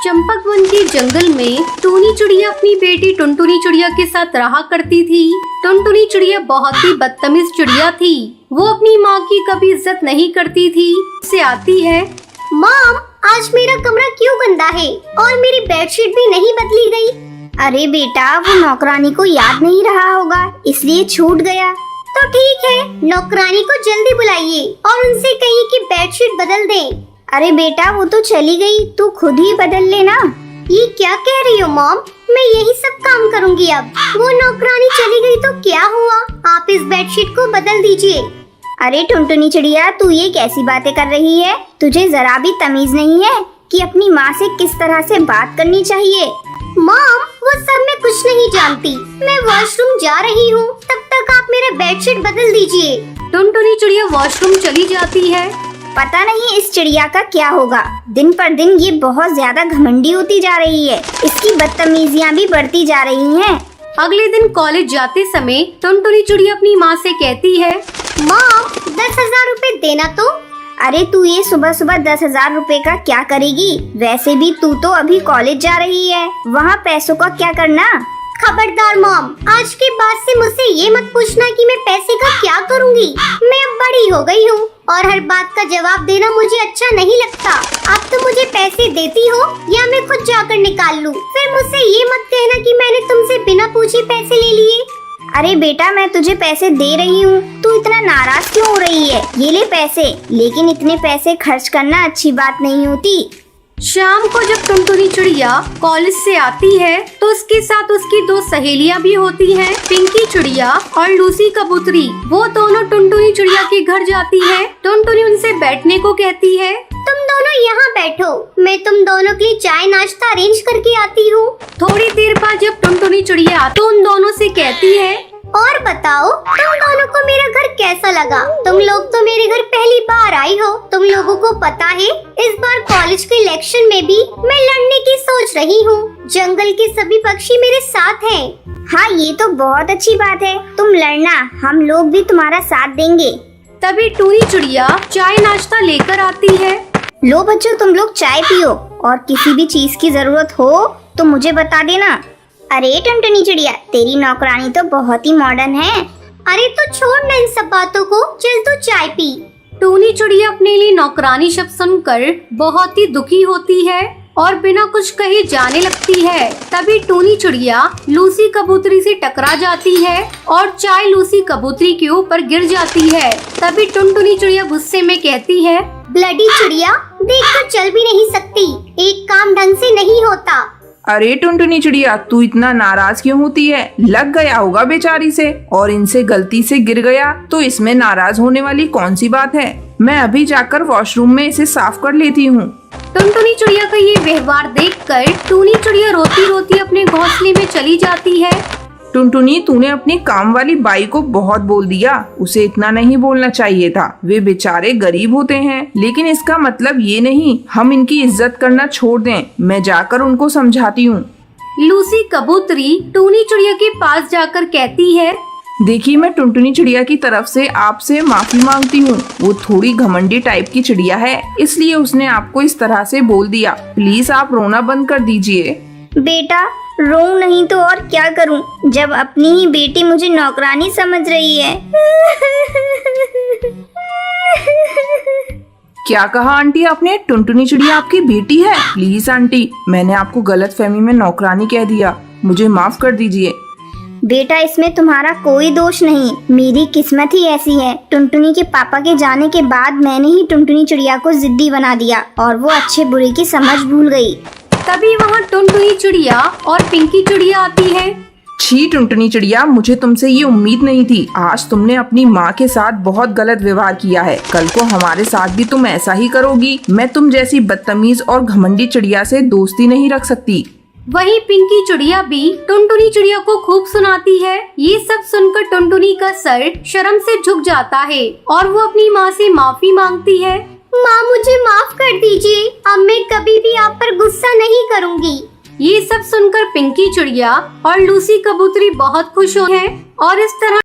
चंपकवन के जंगल में टूनी चिड़िया अपनी बेटी टुनटुनी चिड़िया के साथ रहा करती थी। टुनटुनी चिड़िया बहुत ही बदतमीज चिड़िया थी। वो अपनी माँ की कभी इज्जत नहीं करती थी। से आती है, मॉम, आज मेरा कमरा क्यों गंदा है और मेरी बेडशीट भी नहीं बदली गई? अरे बेटा, वो नौकरानी को याद नहीं रहा होगा, इसलिए छूट गया। तो ठीक है, नौकरानी को जल्दी बुलाइए और उनसे कहिए कि बेडशीट बदल दें। अरे बेटा, वो तो चली गई, तू खुद ही बदल लेना। ये क्या कह रही हो मॉम? मैं यही सब काम करूँगी अब। वो नौकरानी चली गई तो क्या हुआ? आप इस बेडशीट को बदल दीजिए। अरे टुनटुनी चिड़िया, तू ये कैसी बातें कर रही है? तुझे जरा भी तमीज नहीं है कि अपनी माँ से किस तरह से बात करनी चाहिए? मॉम, वो सब मैं कुछ नहीं जानती। मैं वॉशरूम जा रही हूँ, तब तक आप मेरा बेडशीट बदल दीजिए। टुनटुनी चिड़िया वॉशरूम चली जाती है। पता नहीं इस चिड़िया का क्या होगा, दिन पर दिन ये बहुत ज्यादा घमंडी होती जा रही है। इसकी बदतमीजियाँ भी बढ़ती जा रही हैं। अगले दिन कॉलेज जाते समय टुनटुनी चिड़िया अपनी माँ से कहती है, मॉम, 10,000 रुपए देना तो। अरे तू ये सुबह सुबह 10,000 रुपए का क्या करेगी? वैसे भी तू तो अभी कॉलेज जा रही है, वहाँ पैसों का क्या करना? खबरदार मॉम, आज के बाद से मुझसे ये मत पूछना कि मैं पैसे का क्या करूँगी। मैं अब बड़ी हो गई हूँ और हर बात का जवाब देना मुझे अच्छा नहीं लगता। अब तो मुझे पैसे देती हो या मैं खुद जाकर निकाल लूँ। फिर मुझसे ये मत कहना कि मैंने तुमसे बिना पूछे पैसे ले लिए। अरे बेटा, मैं तुझे पैसे दे रही हूँ, तू इतना नाराज क्यों हो रही है? ये ले पैसे, लेकिन इतने पैसे खर्च करना अच्छी बात नहीं होती। शाम को जब टुनटुनी चिड़िया कॉलेज से आती है तो उसके साथ उसकी दो सहेलियां भी होती हैं, पिंकी चिड़िया और लूसी कबूतरी। वो दोनों टुनटुनी चिड़िया के घर जाती है। टुनटुनी उनसे बैठने को कहती है। तुम दोनों यहाँ बैठो, मैं तुम दोनों के लिए चाय नाश्ता अरेंज करके आती हूँ। थोड़ी देर बाद जब टुनटुनी चिड़िया आती तो उन दोनों से कहती है, और बताओ, तुम दोनों को मेरा घर कैसा लगा? तुम लोग तो मेरे घर पहली बार आई हो। तुम लोगों को पता है, इस बार कॉलेज के इलेक्शन में भी मैं लड़ने की सोच रही हूँ। जंगल के सभी पक्षी मेरे साथ हैं। हाँ, ये तो बहुत अच्छी बात है। तुम लड़ना, हम लोग भी तुम्हारा साथ देंगे। तभी टूनी चिड़िया चाय नाश्ता लेकर आती है। लो बच्चों, तुम लोग चाय पियो और किसी भी चीज की जरूरत हो तो मुझे बता देना। अरे टुनटुनी चिड़िया, तेरी नौकरानी तो बहुत ही मॉडर्न है। अरे तो छोड़ ना इन सब बातों को, चल तू चाय पी। टूनी चिड़िया अपने लिए नौकरानी शब्द सुनकर बहुत ही दुखी होती है और बिना कुछ कहे जाने लगती है। तभी टूनी चिड़िया लूसी कबूतरी से टकरा जाती है और चाय लूसी कबूतरी के ऊपर गिर जाती है। तभी टुनटुनी चिड़िया गुस्से में कहती है, ब्लडी चिड़िया, देखकर चल भी नहीं सकती, एक काम ढंग से नहीं होता। अरे टुनटुनी चिड़िया, तू इतना नाराज क्यों होती है? लग गया होगा बेचारी से, और इनसे गलती से गिर गया तो इसमें नाराज होने वाली कौन सी बात है? मैं अभी जाकर वॉशरूम में इसे साफ कर लेती हूँ। टुनटुनी चिड़िया का ये व्यवहार देखकर टूनी चिड़िया रोती रोती अपने घोंसले में चली जाती है। टुनटुनी, तूने अपनी काम वाली बाई को बहुत बोल दिया। उसे इतना नहीं बोलना चाहिए था। वे बेचारे गरीब होते हैं, लेकिन इसका मतलब ये नहीं हम इनकी इज्जत करना छोड़ दें। मैं जाकर उनको समझाती हूँ। लूसी कबूतरी टूनी चिड़िया के पास जाकर कहती है, देखिए, मैं टुनटुनी चिड़िया की तरफ से आपसे माफी मांगती हूँ। वो थोड़ी घमंडी टाइप की चिड़िया है, इसलिए उसने आपको इस तरह से बोल दिया। प्लीज आप रोना बंद कर दीजिए। बेटा, रो नहीं तो और क्या करूं, जब अपनी ही बेटी मुझे नौकरानी समझ रही है। क्या कहा आंटी आपने? टुनटुनी चिड़िया आपकी बेटी है? प्लीज आंटी, मैंने आपको गलतफहमी में नौकरानी कह दिया, मुझे माफ कर दीजिए। बेटा, इसमें तुम्हारा कोई दोष नहीं, मेरी किस्मत ही ऐसी है। टुनटुनी के पापा के जाने के बाद मैंने ही टुनटुनी चिड़िया को जिद्दी बना दिया और वो अच्छे बुरे की समझ भूल गई। तभी वहाँ टुनटुनी चिड़िया और पिंकी चिड़िया आती है। छी टुनटुनी चिड़िया, मुझे तुमसे ये उम्मीद नहीं थी। आज तुमने अपनी माँ के साथ बहुत गलत व्यवहार किया है। कल को हमारे साथ भी तुम ऐसा ही करोगी। मैं तुम जैसी बदतमीज और घमंडी चिड़िया से दोस्ती नहीं रख सकती। वहीं पिंकी चिड़िया भी टुनटुनी चिड़िया को खूब सुनाती है। ये सब सुनकर टुनटुनी का सर शर्म से झुक जाता है और वो अपनी माँ से माफी मांगती है। माँ, मुझे माफ कर दीजिए, अब मैं कभी भी आप पर गुस्सा नहीं करूँगी। ये सब सुनकर पिंकी चिड़िया और लूसी कबूतरी बहुत खुश हैं और इस तरह